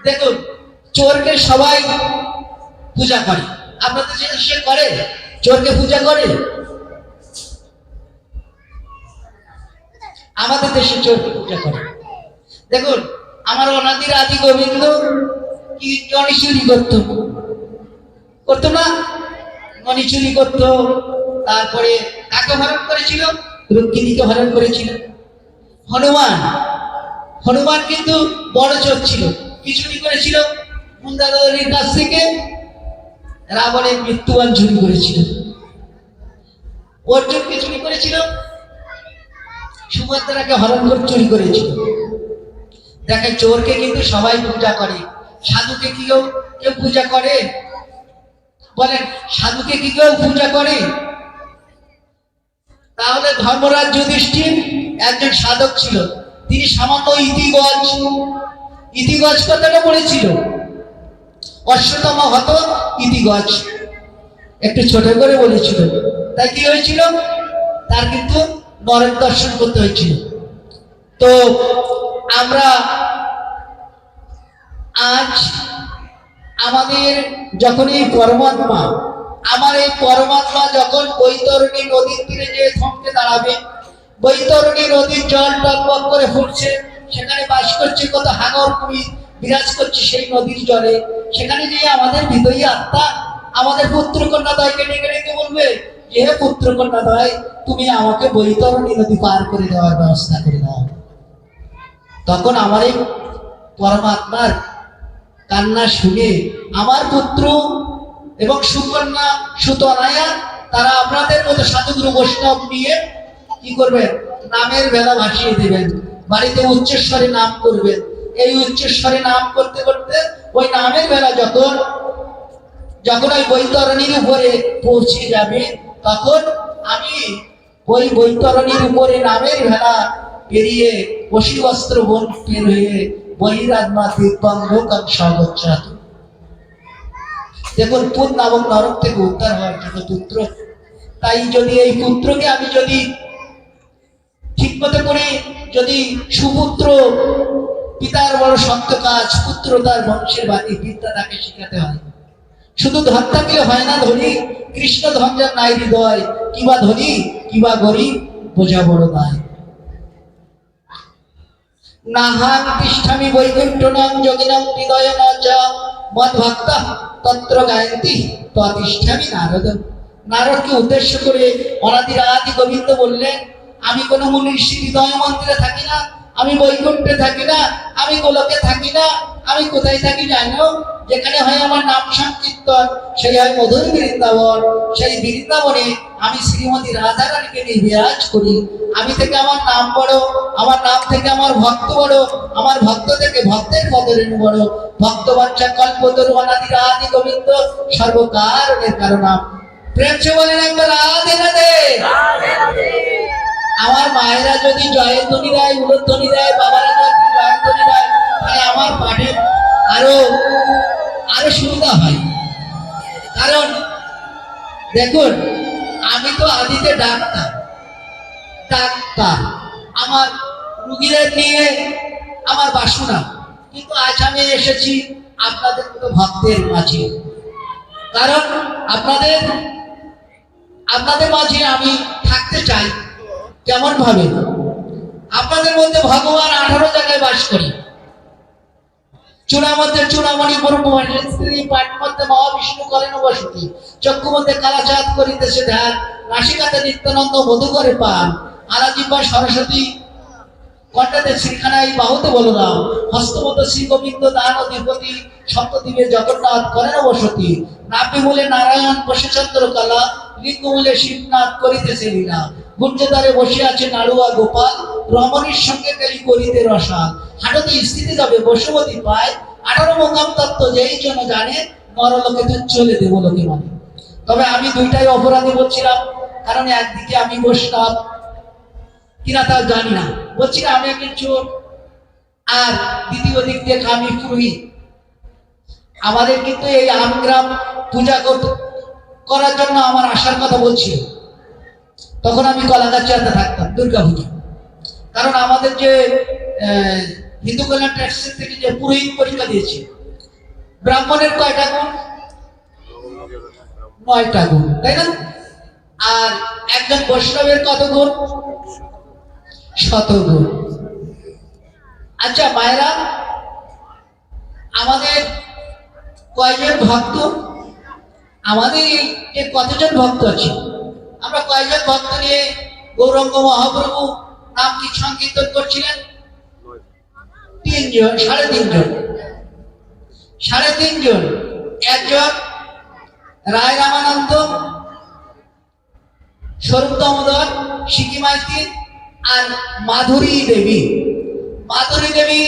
দেখুন, চোরকে সবাই পূজা করে। আপনাদের দেশে সে করে? চোরকে পূজা করে? আমাদের দেশে চোরকে পূজা করে। দেখুন, আমার অনাদির আদি গোবিন্দ কি মণি চুরি করতো না? মণি চুরি করতো। তারপরে কাকে হরণ করেছিল? রুক্মিণীকে হরণ করেছিল। হনুমান কিন্তু বড় চোর ছিল। কি চুরি করেছিল? মন্দারের কাছ থেকে রাবণের মৃত্যুবান চুরি করেছিল। অর্জুনকে চুরি করেছিল, সুভদ্রাকে হরণ করে চুরি করেছিল। দেখেন, চোরকে কিন্তু সবাই পূজা করে। সাধুকে কি কেউ পূজা করে? বলেন, সাধুকে কি কেউ পূজা করে? তাহলে ধর্মরাজ যুধিষ্ঠির একজন সাধক ছিল। তিনি সামান্য ইতিগজ কথাটা বলেছিল। অশ্বতম হত ইতিগজ একটু ছোট করে বলেছিল। তাই কি হয়েছিল? তার কিন্তু নরক দর্শন করতে হয়েছিল। তো আমরা আজ আমাদের যখন এই পরমাত্মা যখন বৈতরণী নদীর তীরে যে থমকে দাঁড়াবে, বৈতরণী নদীর জল টকবক করে ফুটছে, সেখানে বাস করছে কত হাঙর কুমির বিরাজ করছে সেই নদীর জলে। সেখানে যে আমাদের হৃদয়ী আত্মা আমাদের পুত্র কন্যাদ্বয়কে ডেকে ডেকে বলবে যে, হে পুত্র কন্যাদ্বয়, তুমি আমাকে বৈতরণী নদী পার করে দেওয়ার ব্যবস্থা করে দাও। তখন আমার এই পরমাত্মার কান্না শুনে আমার পুত্র এবং সুকন্যা সুতনায়া তারা আপনাদের মতো সাধুগুরু বৈষ্ণব নিয়ে কি করবেন? নামের বেলা ভাসিয়ে দেবেন। বাড়িতে উচ্চস্বরে নাম করবেন। এই উচ্চস্বরে নাম করতে করতে ওই নামের বেলা যখন ওই বৈতরণীর উপরে পৌঁছে যাবে, তখন আমি ওই বৈতরণীর উপরে নামের ভেলা পেরিয়ে বসি বস্ত্র বন পের হয়ে বহিরাত্মা দিব্যাঙ্গ সর্বোচ্চাত। দেখুন, পুত নামক নরক থেকে উদ্ধার হওয়ার জন্য পুত্র। তাই যদি এই পুত্রকে আমি যদি ঠিক মতো করে যদি সুপুত্র, পিতার বড় সত্য কাজ, পুত্র তার বংশের বাণী বিদ্যা তাকে শিখাতে হয়। শুধু ধন থাকলে হয় না ধনী, কৃষ্ণ ধন যার নাই হৃদয়, কিবা ধনী কিবা গরিব বোঝা বড় নয়। নাহাং তিষ্ঠামি বৈকুণ্ঠনাং যোগিনাং হৃদয় নচা মদ ভক্তা তত্র গায়ন্তি ততিষ্ঠামি নারদ। নারদকে উদ্দেশ্য করে অনাদির আদি গোবিন্দ বললেন, আমি কোনো মুনির হৃদয় মন্দিরে থাকি না, আমি বৈকুণ্ঠে থাকি না, আমি গোলকে থাকি না। আমি কোথায় থাকি জানো? যেখানে হয় আমার নাম সংকীর্তন, সেই হয় মধুর বৃন্দাবন। সেই বৃন্দাবনে আমি শ্রীমতী রাধারানীকে নিয়ে বিরাজ করি। আমি থেকে আমার নাম বড়, আমার নাম থেকে আমার ভক্ত বড়, আমার ভক্ত থেকে ভক্তের পদরেণু বড়। ভক্ত বাচ্চা কল্পতরু অনাদির আদি গোবিন্দ সর্বকারণের কারণ। প্রেম সে বলেন একবার রাধে রাধে। আমার মায়েরা যদি জয়ধ্বনি দেয়, উলধ্বনি দেয়, বাবারা যদি জয়ধ্বনি দেয়, তাহলে আমার পাঠে আরো সুবিধা হয়। কারণ দেখুন, আমি তো আদিতে ডাক্তার, আমার রুগীদের নিয়ে আমার বাসনা, কিন্তু আজ আমি এসেছি আপনাদের মতো ভক্তের মাঝে। কারণ আপনাদের মাঝে আমি থাকতে চাই। কেমন ভাবে? আপনাদের মধ্যে ভগবান 18 জায়গায় বাস করি। চূড়া মধ্যে চূড়ামণি ব্রহ্মণের স্ত্রী, পাঠ মধ্যে মহাবিষ্ণু করেন বসতি, চক্ষু মধ্যে কালাচাঁদ করিতেছে ধ্যান, নাসিকাতে নিত্যানন্দ মধু করে পান, আলাজিব্বা সরস্বতী, কণ্ঠাতে শ্রীখানাই, বাহুতে বলরাম, হস্তমত শ্রী গোবিন্দ দান অধিপতি, সপ্তদ্বীপে জগন্নাথ করেন বসতি, নাভি মূলে নারায়ণ বসে চন্দ্রকলা, লিঙ্গ মূলে শিবনাথ করিতেছে লীলা, গুঞ্জদ্বারে বসে আছে নাড়ুয়া গোপাল, রমণীর সঙ্গে কেলি করিতে রসাল, হাঁটতে স্থিতি যাবে বসুমতী পায়, 18 মোকাম তত্ত্ব যেই জন্য জানে, নরলোকে তুচ্ছ হলে দেবলোকে মানে। তবে আমি দুইটাই অপরাধী বলছিলাম, কারণ একদিকে আমি বৈষ্ণব কিনা তাও জানি না, বলছি না আমি একজন চোর, আর দ্বিতীয় দিক থেকে আমি পুরোহিত। আমাদের কিন্তু এই আমগ্রাম পূজা করার জন্য আমার আসার কথা বলছিল। তখন আমি কলাগাছিয়াতে থাকতাম, দুর্গা পূজা। কারণ আমাদের যে হিন্দু কল্যাণ ট্রাস্টের থেকে যে পুরোহিত পরীক্ষা দিয়েছে, ব্রাহ্মণের কয়টা গুণ? 9টা গুণ, তাই না? আর একজন বৈষ্ণবের কত গুণ? 100 গুণ। আচ্ছা মায়েরা, আমাদের কয়জন ভক্ত? আমাদের এই কতজন ভক্ত আছে? আমরা কয়জন ভক্ত নিয়ে গৌরাঙ্গ মহাপ্রভু নাম কি সংকীর্তন করছিলেন? 3 জন, 3.5 জন, 3.5 জন। একজন রায় রামানন্দ, স্বরূপ দামোদর, সিকি মাইতি আর মাধুরী দেবী। মাধুরী দেবী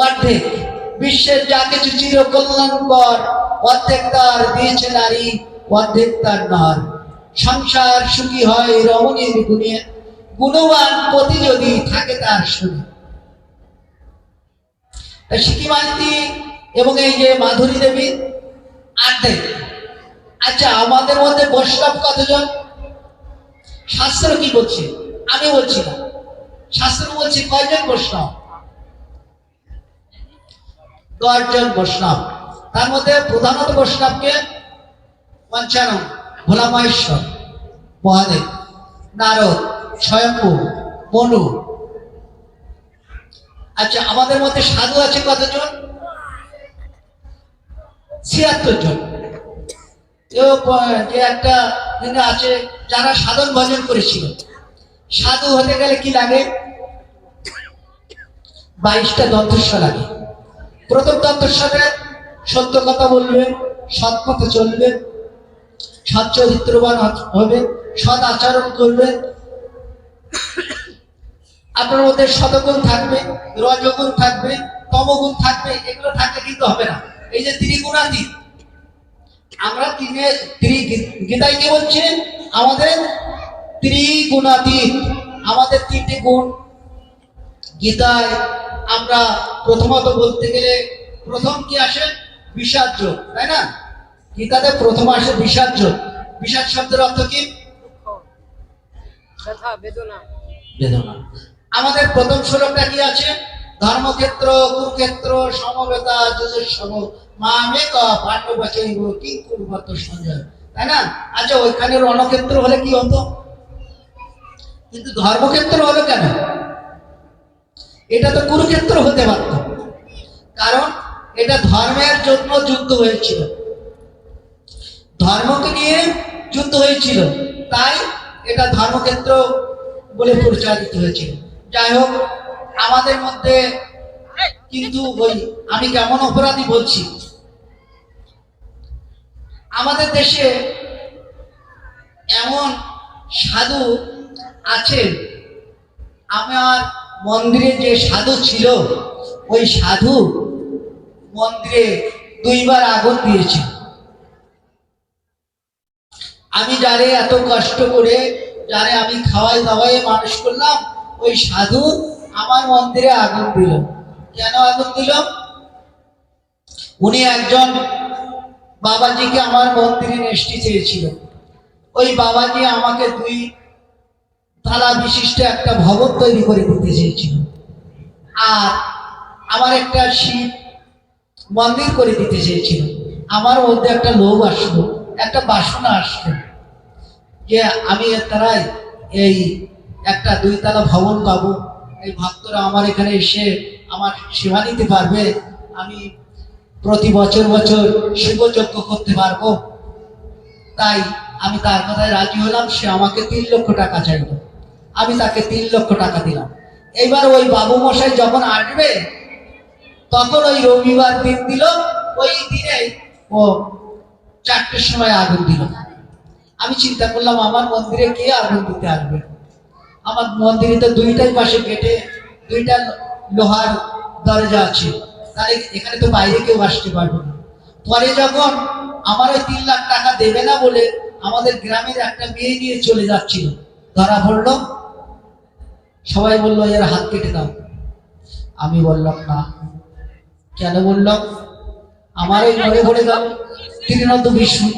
অর্ধেক, বিশ্বের যা কিছু চির কল্যাণকর অর্ধেক তার দিয়েছে নারী, অর্ধেক তার নর। সংসার সুখী হয় রমণীর গুণে, গুণবান পতি যদি থাকে তার শুনে। সিকি মাইতি এবং এই যে মাধুরী দেবী অর্ধেক। আচ্ছা আমাদের মধ্যে বৈষ্ণব কতজন? শাস্ত্র কি বলছে? আমি বলছি না, শাস্ত্র বলছে কয়জন বৈষ্ণব? 10 জন বৈষ্ণব। তার মধ্যে প্রধানত বৈষ্ণবকে পঞ্চানন, ভোলা মহেশ্বর, মহাদেব, নারদ, স্বয়ম্ভু, মনু। আচ্ছা আমাদের মধ্যে সাধু আছে কতজন? 76 জন। যে একটা আছে যারা সাধন ভজন করেছিল। সাধু হতে গেলে কি লাগে? 22টা দন্তস্ব লাগে। প্রথম দন্তস্বতে সত্য কথা বলবে, সৎ পথে চলবে, সৎ চরিত্রবান হবে, সৎ আচরণ করবে। আপনার মধ্যে সতগুণ থাকবে, রজগুণ থাকবে, তমগুণ থাকবে। এগুলো থাকলে কিন্তু হবে না। এই যে ত্রিগুণাতীত, আমরা গীতায় কি বলছে? আমাদের ত্রিগুণাতীত, আমাদের 3টে গুণ। গীতায় আমরা প্রথমত বলতে গেলে প্রথম কি আসে? বিষাদ যোগ, তাই না? গীতাতে প্রথম আসে বিষাদ যোগ। বিষাদ শব্দের অর্থ কি? বেদনা। আমাদের প্রথম শ্লোকটা কি আছে? ধর্মক্ষেত্র কুরুক্ষেত্র সমবেতা যুজস্ব মামেক পাণ্ডবচৈব কিং কুর্বত সঞ্জয়, তাই না? আচ্ছা ওইখানে রণক্ষেত্র হলে কি হতো? কিন্তু ধর্মক্ষেত্র হলো কেন? এটা তো কুরুক্ষেত্র হতে পারত, কারণ এটা ধর্মের জন্য যুদ্ধ হয়েছিল, ধর্মকে নিয়ে যুদ্ধ হয়েছিল, তাই এটা ধর্মক্ষেত্র বলে পরিচালিত হয়েছিল। যাই হোক, আমাদের মধ্যে কিন্তু ওই আমি কেমন অপরাধী বলছি, আমাদের দেশে এমন সাধু আছে, আমার মন্দিরে যে সাধু ছিল, ওই সাধু মন্দিরে 2 বার আগুন দিয়েছে। আমি যারে এত কষ্ট করে যারে আমি খাওয়াই দাওয়াই মানুষ করলাম, ওই সাধু আমার মন্দিরে আগুন দিল। কেন আগুন দিল? উনি একজন বাবাজিকে আমার মন্দিরে নেষ্টি চেয়েছিল। ওই বাবাজি আমাকে 2 তালা বিশিষ্ট একটা ভবন তৈরি করে দিতে চেয়েছিল, আর আমার একটা শিব মন্দির করে দিতে চেয়েছিল। আমার মধ্যে একটা লোভ আসলো, একটা বাসনা আসলো যে আমি এর দ্বারাই এই একটা 2 তালা ভবন পাবো, এই ভক্তরা আমার এখানে এসে আমার সেবা নিতে পারবে, আমি প্রতি বছর বছর শিবযজ্ঞ করতে পারবো। তাই আমি তার কথায় রাজি হলাম। সে আমাকে 3 লক্ষ টাকা চাইল, আমি তাকে 3 লক্ষ টাকা দিলাম। এইবার ওই বাবু মশাই যখন আসবে, তখন ওই রবিবার দিন দিল, ওই দিনে ও 4টের সময় আগুন দিল। আমি চিন্তা করলাম আমার মন্দিরে কে আগুন দিতে আসবে? আমার মন্দিরে তো 2টাই পাশে গেটে 2টা লোহার দরজা আছে, তাহলে এখানে তো বাইরে কেউ আসতে পারবে না। পরে যখন আমার ওই 3 লাখ টাকা দেবে না বলে আমাদের গ্রামের একটা মেয়ে নিয়ে চলে যাচ্ছিল, ধরা পড়লো। সবাই বললো এর হাত কেটে দাও। আমি বললাম না। কেন বললাম? আমার এই মনে পড়ে গেল তিরিনত বিষ্ণু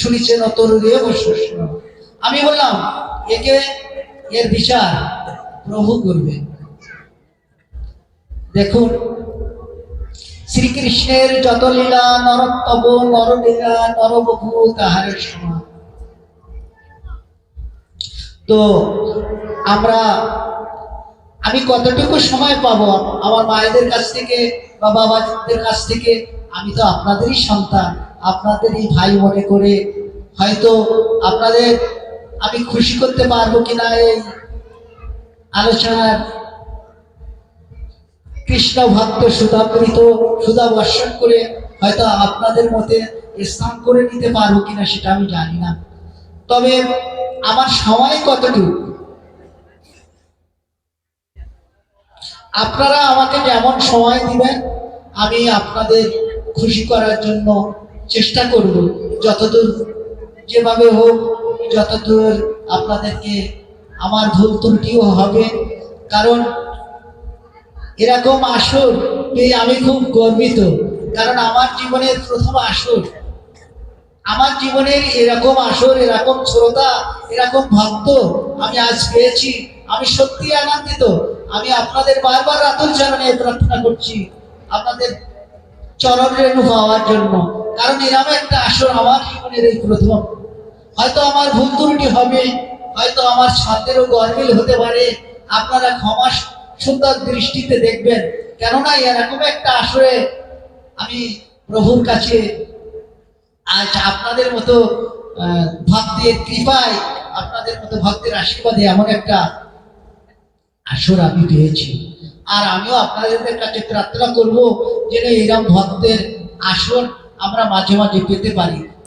শুনিছে নতর রে বসে। আমি বললাম একে এর বিচার প্রভু করবে। দেখুন শ্রীকৃষ্ণের যত লীলা নরোত্তম নরলীলা নরবধূ তাহার সমান। তো আমি কতটুকু সময় পাবো আমার মায়েদের কাছ থেকে বা বাবাদের কাছ থেকে? আমি তো আপনাদেরই সন্তান, আপনাদেরই ভাই মনে করে হয়তো আপনাদের আমি খুশি করতে পারবো কিনা এই আলোচনার কৃষ্ণ ভক্ত সুধামৃত সুধা বর্ষণ করে হয়তো আপনাদের মতে স্নান করে নিতে পারবো কিনা সেটা আমি জানি না। তবে আমার সময় কতটুকু, আপনারা আমাকে যেমন সময় দিবেন আমি আপনাদের খুশি করার জন্য চেষ্টা করব, যতদূর যেভাবে হোক, যতদূর আপনাদেরকে আমার ভুল ত্রুটিও হবে। কারণ এরকম আসর পেয়ে আমি খুব গর্বিত, কারণ আমার জীবনের প্রথম আসর, আমার জীবনের এরকম আসর, এরকম শ্রোতা, এরকম ভক্ত আমি আজ পেয়েছি। আমি সত্যি আনন্দিত। আমি আপনাদের বারবার আতুল চরণে প্রার্থনা করছি আপনাদের চরণ রেণু পাওয়ার জন্য, কারণ এরকম একটা আসর আমার জীবনের এই প্রথম। হয়তো আমার ভুল ত্রুটি হবে, হয়তো আমার ছাত্রেরও গরমিল হতে পারে, আপনারা ক্ষমা সুন্দর দৃষ্টিতে দেখবেন। কেননা এরকম একটা আসরে আমি প্রভুর কাছে আজ আপনাদের মতো ভক্তের কৃপায়, আপনাদের মতো ভক্তের আশীর্বাদে এমন একটা আসর আমি পেয়েছি। আর আমিও আপনাদের কাছে প্রার্থনা করব যেন এরকম ভক্তের আসর আমরা মাঝে মাঝে পেতে পারি।